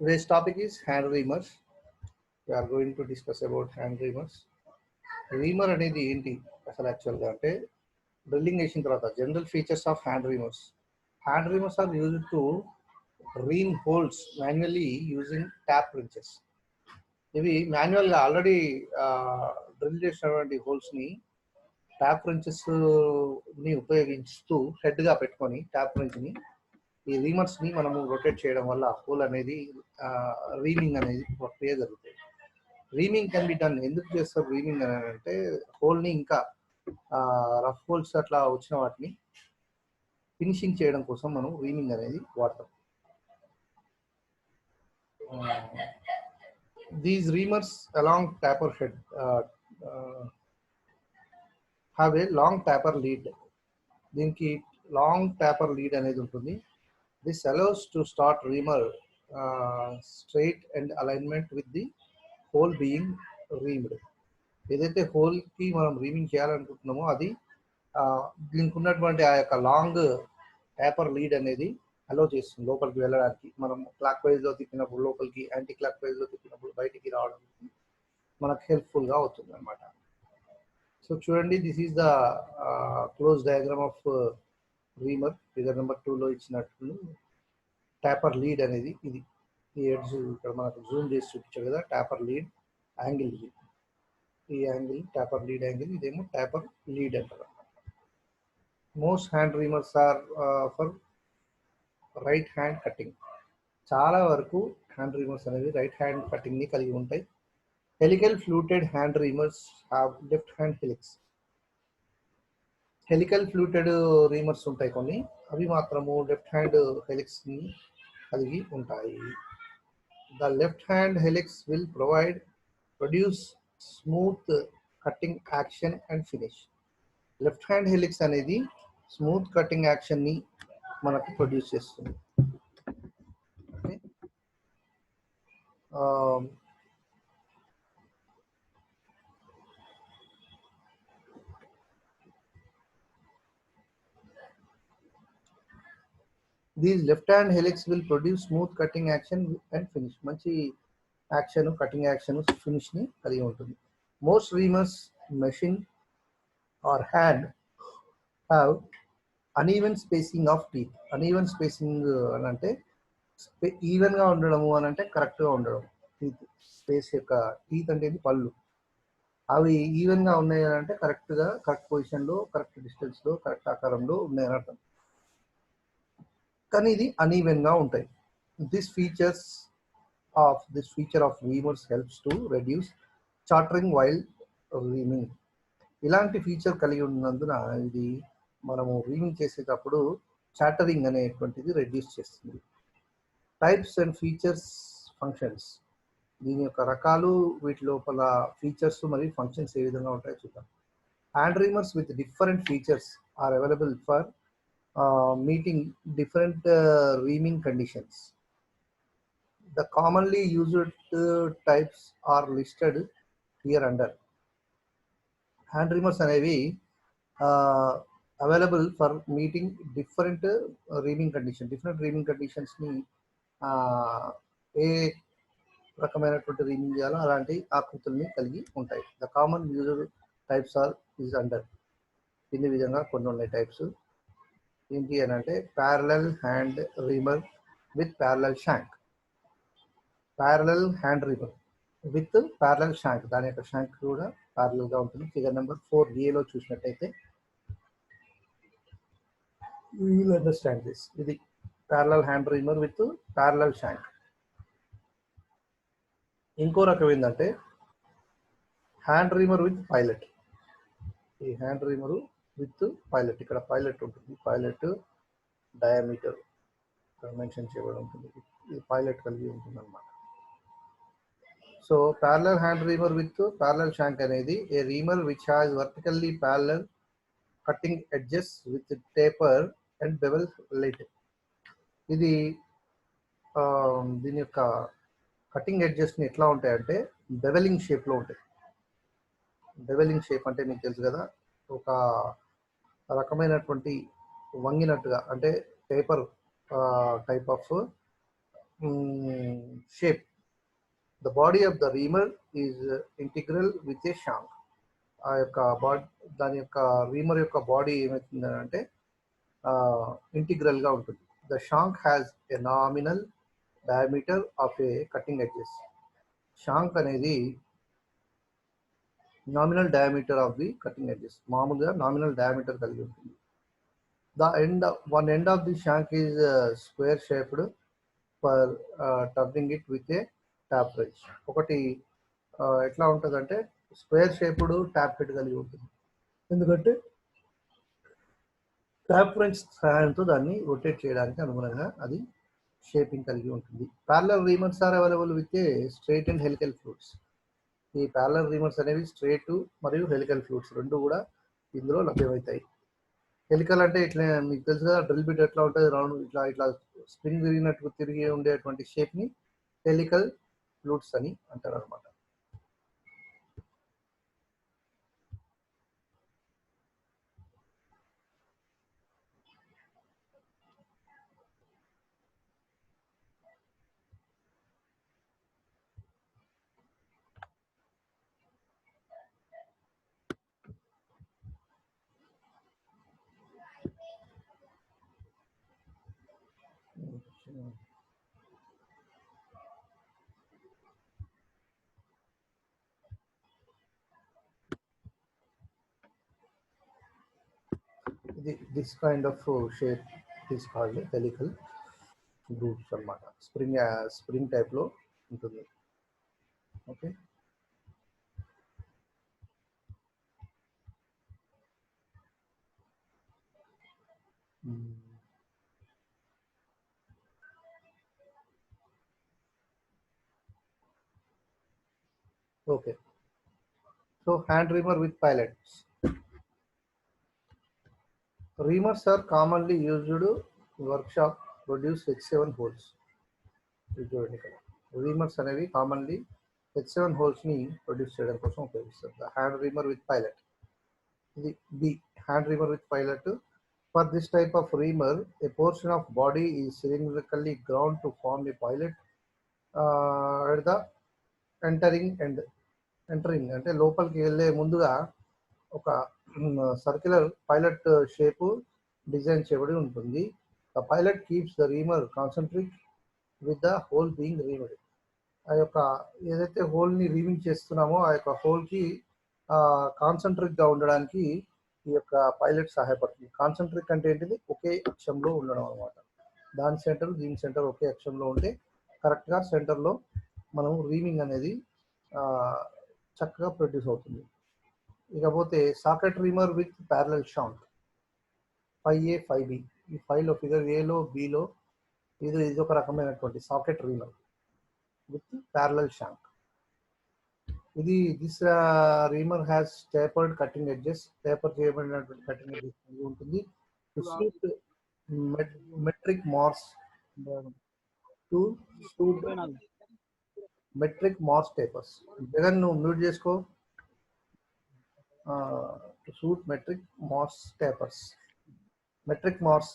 Today's topic is hand reamers. We are going to discuss about hand reamers. Reamer అనేది ఏంటి అసలు యాక్చువల్గా అంటే డ్రిల్లింగ్ వేసిన తర్వాత general features of hand reamers. Hand reamers are used to ream holes manually using tap wrenches. ఇవి మాన్యువల్గా already drill చేసినటువంటి హోల్స్ని ట్యాప్ రించెస్ని ఉపయోగిస్తూ హెడ్గా పెట్టుకొని ట్యాప్ రించ్ని ఈ రీమర్స్ని మనము రొటేట్ చేయడం వల్ల హోల్ అనేది రీమింగ్ అనేది ప్రక్రియ జరుగుతుంది. Reaming can be done. ఎందుకు చేస్తారు రీమింగ్ అని అంటే హోల్ని ఇంకా రఫ్ హోల్స్ అట్లా వచ్చిన వాటిని ఫినిషింగ్ చేయడం కోసం మనం రీమింగ్ అనేది వాడతాం. These reamers along taper head have a long taper lead. దీనికి లాంగ్ ట్యాపర్ లీడ్ అనేది ఉంటుంది. This allows to start reamer straight and alignment with the hole being reamed. ఏదైతే హోల్కి మనం రీమింగ్ చేయాలనుకుంటున్నామో అది దీనికి ఉన్నటువంటి ఆ యొక్క లాంగ్ ట్యాపర్ లీడ్ అనేది అలో చేస్తుంది లోపలికి వెళ్ళడానికి. మనం క్లాక్ వైజ్లో తిప్పినప్పుడు లోపలికి, యాంటీ క్లాక్ వైజ్లో తిప్పినప్పుడు బయటికి రావడానికి మనకు హెల్ప్ఫుల్గా అవుతుంది అనమాట. సో చూడండి, this is the close diagram of Reimer. Figure number 2లో ఇచ్చినట్లు ట్యాపర్ లీడ్ అనేది ఇది. ఈ ఎడ్జ్ ఇక్కడ మనకు జూమ్ చేసి చూపించారు కదా, ట్యాపర్ లీడ్ యాంగిల్ ఇది. ఈ యాంగిల్ ట్యాపర్ లీడ్ యాంగిల్, ఇదేమో ట్యాపర్ లీడ్ అంటారు. Most hand reamers are for right hand cutting. చాలా వరకు హ్యాండ్ రీమర్స్ అనేవి రైట్ హ్యాండ్ కటింగ్ని కలిగి ఉంటాయి. Helical fluted hand reamers have left hand helix. Helical fluted reamers ఉంటాయి కొన్ని, అవి మాత్రము లెఫ్ట్ హ్యాండ్ హెలిక్స్ని కలిగి ఉంటాయి. The left hand helix will produce smooth cutting action and finish. Left hand helix అనేది స్మూత్ కటింగ్ యాక్షన్ ని మనకు ప్రొడ్యూస్ చేస్తుంది. These left hand helix will produce smooth cutting action and finish. మంచి action, cutting action, finish ని కలిగి ఉంటుంది. Most reamers machine are hand have uneven spacing of teeth. Uneven spacing అని అంటే even గా ఉండడము అని అంటే కరెక్ట్ గా ఉండడం. టీత్ స్పేస్ యొక్క టీత్ అంటే పళ్ళు, అవి ఈవెన్ గా ఉన్నాయి అని అంటే కరెక్ట్ గా కరెక్ట్ పొజిషన్ లో, కరెక్ట్ డిస్టెన్స్ లో, కరెక్ట్ ఆకారంలో ఉన్నాయని అర్థం. కానీ ఇది అన్ఈవెన్ గా ఉంటాయి. This feature of reamers helps to reduce chattering while reaming. ఇలాంటి ఫీచర్ కలిగి ఉన్నందున ఇది మనము రీమింగ్ చేసేటప్పుడు చాటరింగ్ అనేటువంటిది రెడ్యూస్ చేస్తుంది. Types and features, functions. దీని యొక్క రకాలు, వీటి లోపల ఫీచర్స్ మరియు ఫంక్షన్స్ ఏ విధంగా ఉంటాయో చూద్దాం. Hand reamers with different features are available for meeting different reaming conditions. The commonly used types are listed here under. Hand reamers అనేవి available for meeting different reaming condition. Different reaming కండిషన్స్ని ఏ రకమైనటువంటి రీమింగ్ చేయాలో అలాంటి ఆకృతుల్ని కలిగి ఉంటాయి. The common used types are is under. ఈ విధంగా కొన్ని ఉన్నాయి టైప్స్. ఏంటి అని అంటే parallel hand reamer with parallel shank. Parallel hand reamer with parallel shank, దాని యొక్క షాంక్ కూడా ప్యారలల్ గా ఉంటుంది. ఫిగర్ నెంబర్ 4A చూసినట్టయితే యూ విల్ అండర్స్టాండ్ దిస్. ఇది parallel hand reamer with parallel shank. ఇంకో రకం ఏంటంటే హ్యాండ్ రీమర్ విత్ పైలట్. ఈ హ్యాండ్ రీమరు విత్ పైలట్, ఇక్కడ పైలట్ ఉంటుంది. పైలట్ డయామీటర్ మెన్షన్ చేయబడి ఉంటుంది. ఇది పైలట్ కలిగి ఉంటుంది అన్నమాట. So parallel hand reamer with parallel shank అనేది a reamer which has vertically parallel cutting edges with taper and bevel light. ఇది దీని యొక్క కటింగ్ ఎడ్జెస్ని ఎట్లా ఉంటాయంటే బెవెలింగ్ షేప్లో ఉంటాయి. బెవెలింగ్ షేప్ అంటే మీకు తెలుసు కదా, ఒక రకమైనటువంటి వంగినట్టుగా, అంటే paper type of shape. The body of the reamer is integral with a shank. ఆ యొక్క దాని యొక్క రీమర్ యొక్క బాడీ ఏమవుతుందంటే ఇంటిగ్రల్ గా ఉంటుంది. The shank has a nominal diameter of a cutting edges. Shank అనేది nominal diameter of the cutting edges, మామూలుగా నామినల్ డయామీటర్ కలిగి ఉంటుంది. One end of the shank is square shaped for turning it with a tap wrench. ఒకటి ఎట్లా ఉంటుందంటే square shaped tap head కలిగి ఉంటుంది, ఎందుకంటే ట్యాప్ ఫ్రెంచ్ సహాయంతో దాన్ని రొటేట్ చేయడానికి అనుగుణంగా అది షేపింగ్ కలిగి ఉంటుంది. Parallel reamers are available with a straight and helical flutes. ఈ ప్యారలల్ రీమర్స్ అనేవి స్ట్రైట్ మరియు హెలికల్ ఫ్లూట్స్ రెండు కూడా ఇందులో లభ్యమవుతాయి. హెలికల్ అంటే ఇట్లా మీకు తెలుసు కదా, డ్రిల్ బిట్ ఎట్లా ఉంటుంది, రౌండ్ ఇట్లా ఇట్లా స్ప్రింగ్ తిరిగినట్టు తిరిగి ఉండేటువంటి షేప్ని హెలికల్ ఫ్లూట్స్ అని అంటారు అనమాట. This kind of shape is called helical grooves అన్నమాట. స్ప్రింగ్ టైప్ లో ఉంటుంది. Okay, okay. So hand reamer with pilots. Reamers are commonly used in workshop produce H7 holes. Reamers అనేవి కామన్లీ H7 holes ని produce చేయడం కోసం ఉపయోగిస్తారు. The hand reamer with pilot. ఇది B, hand reamer with pilot. For this type of reamer, a portion of body is cylindrically ground to form a pilot at the entering అంటే లోపలికి వెళ్ళే ముందుగా ఒక సర్క్యులర్ పైలట్ షేప్ డిజైన్ చేయబడి ఉంటుంది. The pilot keeps the reamer concentric with the hole being reamed. ఆ యొక్క ఏదైతే హోల్ని రీమింగ్ చేస్తున్నామో ఆ యొక్క హోల్కి కాన్సంట్రిక్గా ఉండడానికి ఈ యొక్క పైలట్ సహాయపడుతుంది. కాన్సంట్రిక్ అంటే ఏంటిది, ఒకే అక్షంలో ఉండడం అనమాట. దాని సెంటర్ దీని సెంటర్ ఒకే అక్షంలో ఉంటే కరెక్ట్గా సెంటర్లో మనం రీమింగ్ అనేది చక్కగా ప్రొడ్యూస్ అవుతుంది. ఇకపోతే socket reamer with parallel shank 5A 5B. ఈ 5లో ఫిగర్ ఏలో బిలో ఇది ఒక రకమైనటువంటి socket reamer with parallel shank. This reamer has tapered cutting edges. Taper చేయబడినటువంటి కటింగ్ ఎడ్జెస్ ఉంటుంది. To suit metric Morse tapers. Jagan నువ్వు మ్యూట్ చేసుకో. To suit metric Morse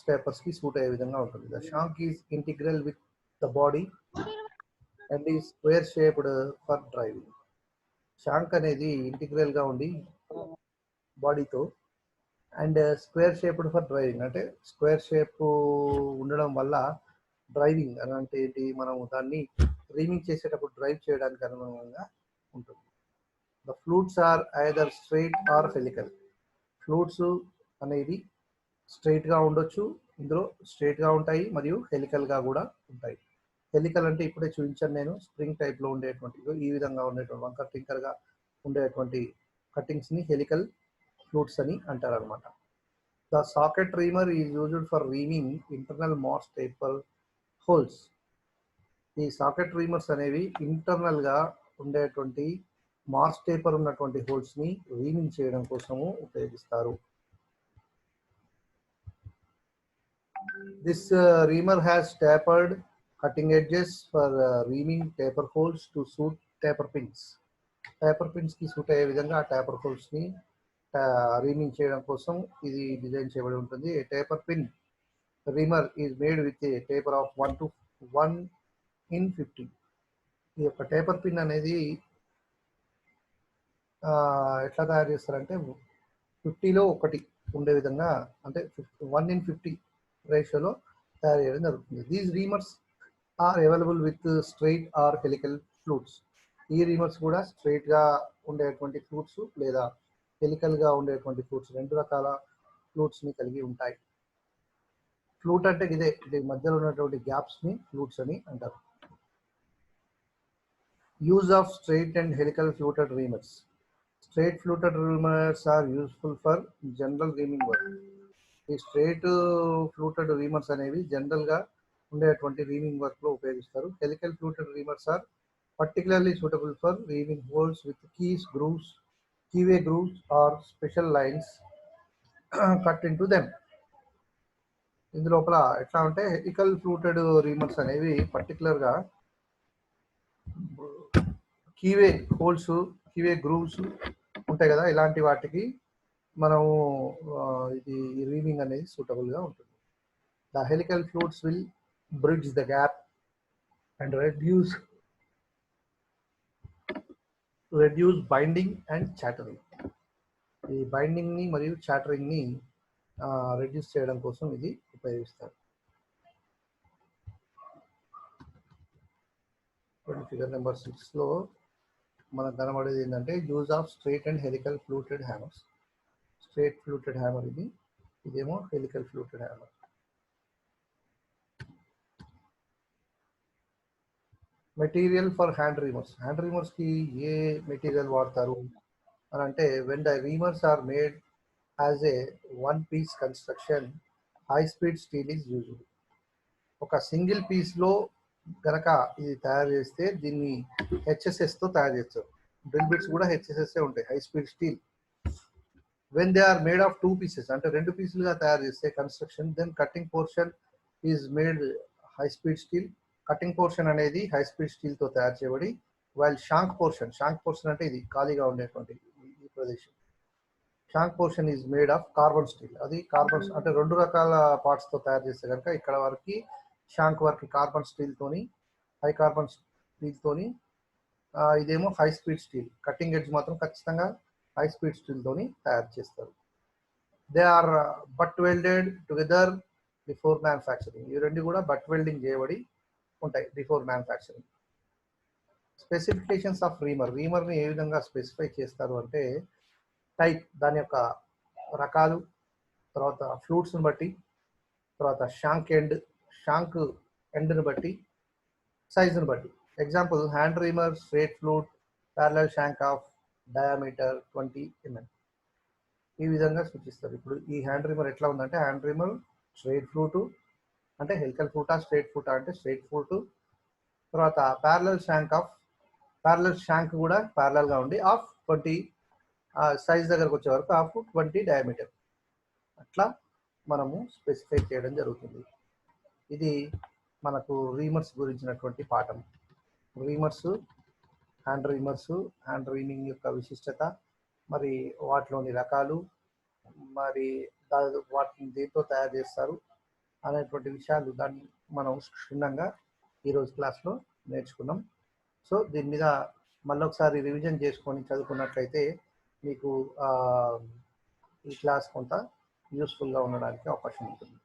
tapers కి సూట్ అయ్యే విధంగా ఉంటుంది. The shank is integral with the body and ఈ square shaped for driving. Shank అనేది ఇంటిగ్రల్ గా ఉండి బాడీతో and square shaped for driving, అంటే స్క్వేర్ షేప్ ఉండడం వల్ల డ్రైవింగ్ అని అంటే ఏంటి, మనం దాన్ని రీమింగ్ చేసేటప్పుడు డ్రైవ్ చేయడానికి అనుగుణంగా ఉంటుంది. The flutes are either straight or helical. Flutes అనేవి స్ట్రైట్ గా ఉండొచ్చు, ఇందులో స్ట్రైట్ గా ఉంటాయి మరియు హెలికల్ గా కూడా ఉంటాయి. హెలికల్ అంటే ఇప్పుడే చూపించాను నేను, స్ప్రింగ్ టైప్ లో ఉండేటువంటి ఈ విధంగా ఉండేటువంటి వంకర్ టింకర్ గా ఉండేటువంటి కటింగ్స్ ని హెలికల్ ఫ్లూట్స్ అని అంటారు అనమాట. The socket reamer is used for reaming internal Morse taper holes. ఈ సాకెట్ రీమర్స్ అనేవి ఇంటర్నల్ గా ఉండేటువంటి మార్స్ టేపర్ ఉన్నటువంటి హోల్స్ ని రీమింగ్ చేయడం కోసము ఉపయోగిస్తారు. This reamer has tapered cutting edges for reaming taper holes to suit taper pins. Taper pins కి సూట్ అయ్యే విధంగా ఆ taper holes ని రీమింగ్ చేయడం కోసం ఇది డిజైన్ చేయబడి ఉంటుంది. A taper pin reamer is made with a taper of 1 to 1 in 50. ఈ యొక్క టేపర్ పిన్ అనేది ఎట్లా తయారు చేస్తారంటే 50లో ఒకటి ఉండే విధంగా, అంటే 1:50 రేషియోలో తయారు చేయడం జరుగుతుంది. These reamers are available with straight or helical flutes. ఈ రీమర్స్ కూడా స్ట్రైట్గా ఉండేటువంటి ఫ్లూట్స్ లేదా హెలికల్గా ఉండేటువంటి ఫ్లూట్స్, రెండు రకాల ఫ్లూట్స్ని కలిగి ఉంటాయి. ఫ్లూట్ అంటే ఇది మధ్యలో ఉన్నటువంటి గ్యాప్స్ని ఫ్లూట్స్ అని అంటారు. Use of straight and helical fluted reamers. Straight fluted reamers are useful for general reaming work. ఈ స్ట్రైట్ ఫ్లూటెడ్ రీమర్స్ అనేవి జనరల్గా ఉండేటువంటి రీమింగ్ వర్క్లో ఉపయోగిస్తారు. Helical fluted reamers are particularly suitable for reaming holes with keys, grooves, keyway grooves or special lines cut in to them. ఇందులోపల ఎట్లా అంటే helical fluted reamers అనేవి పర్టికులర్గా కీవే హోల్స్, కీవే గ్రూవ్స్ ఉంటాయి కదా, ఇలాంటి వాటికి మనము ఇది రీమింగ్ అనేది సూటబుల్గా ఉంటుంది. The helical flutes will bridge the gap and reduce binding and chattering. ఈ బైండింగ్ని మరియు చాటరింగ్ని రెడ్యూస్ చేయడం కోసం ఇది ఉపయోగిస్తారు. ఫిగర్ నెంబర్ 6లో మనకు కనబడేది ఏంటంటే use of straight and helical fluted hammers. Straight fluted hammer ఇదేమో helical fluted hammer. Material for hand reamers. Hand రీమర్స్కి ఏ మెటీరియల్ వాడతారు అని అంటే, when the reamers are made as a one piece construction, high speed steel is used. ఒక single పీస్లో కనుక ఇది తయారు చేస్తే దీన్ని హెచ్ఎస్ఎస్తో తయారు చేస్తారు. డ్రిల్ బిట్స్ కూడా హెచ్ఎస్ఎస్ ఉంటాయి, high speed steel. When they are made of 2 pieces, అంటే 2 పీసులుగా తయారు చేస్తే construction, then cutting portion is made high speed steel. Cutting portion అనేది హై స్పీడ్ స్టీల్తో తయారు చేయబడి, వైల్ షాంక్ పోర్షన్ అంటే ఇది ఖాళీగా ఉండేటువంటి ఈ ప్రదేశం, shank portion is made of carbon steel. అది కార్బన్ అంటే 2 రకాల పార్ట్స్తో తయారు చేస్తే కనుక ఇక్కడ వరకు షాంక్ వరకు కార్బన్ స్టీల్తోని, హై కార్బన్ స్టీల్తోని, ఇదేమో high speed steel. Cutting edge మాత్రం ఖచ్చితంగా హై స్పీడ్ స్టీల్తోని తయారు చేస్తారు. They are butt welded together before manufacturing. ఈ రెండు కూడా బట్ వెల్డింగ్ చేయబడి ఉంటాయి బిఫోర్ మ్యానుఫ్యాక్చరింగ్. స్పెసిఫికేషన్స్ ఆఫ్ రీమర్ని ఏ విధంగా స్పెసిఫై చేస్తారు అంటే, టైప్, దాని యొక్క రకాలు, తర్వాత ఫ్లూట్స్ని బట్టి, తర్వాత షాంక్ ఎండ్ని బట్టి, సైజుని బట్టి. Example, hand Reimer, straight flute, parallel shank of diameter 20 mm. ఈ విధంగా సూచిస్తారు. ఇప్పుడు ఈ హ్యాండ్ రీమర్ ఎట్లా ఉందంటే, హ్యాండ్ రీమర్ స్ట్రైట్ ఫ్లూటు అంటే హెలికల్ ఫ్లూటా, స్ట్రైట్ ఫ్లూటా అంటే స్ట్రైట్ ఫ్లూటు. తర్వాత ప్యారలల్ షాంక్ కూడా ప్యారలల్గా ఉండి ఆఫ్ 20 సైజ్ దగ్గరకు వచ్చే వరకు ఆఫ్ 20 డయామీటర్. అట్లా మనము స్పెసిఫై చేయడం జరుగుతుంది. ఇది మనకు రీమర్స్ గురించినటువంటి పాఠం. హ్యాండ్ రీమింగ్ యొక్క విశిష్టత, మరి వాటిలోని రకాలు, మరి వాటిని దేంతో తయారు చేస్తారు అనేటువంటి విషయాలు దాన్ని మనం క్షుణ్ణంగా ఈరోజు క్లాస్లో నేర్చుకున్నాం. సో దీని మీద మళ్ళీ ఒకసారి రివిజన్ చేసుకొని చదువుకున్నట్లయితే మీకు ఈ క్లాస్ కొంత యూస్ఫుల్గా ఉండడానికి అవకాశం ఉంటుంది.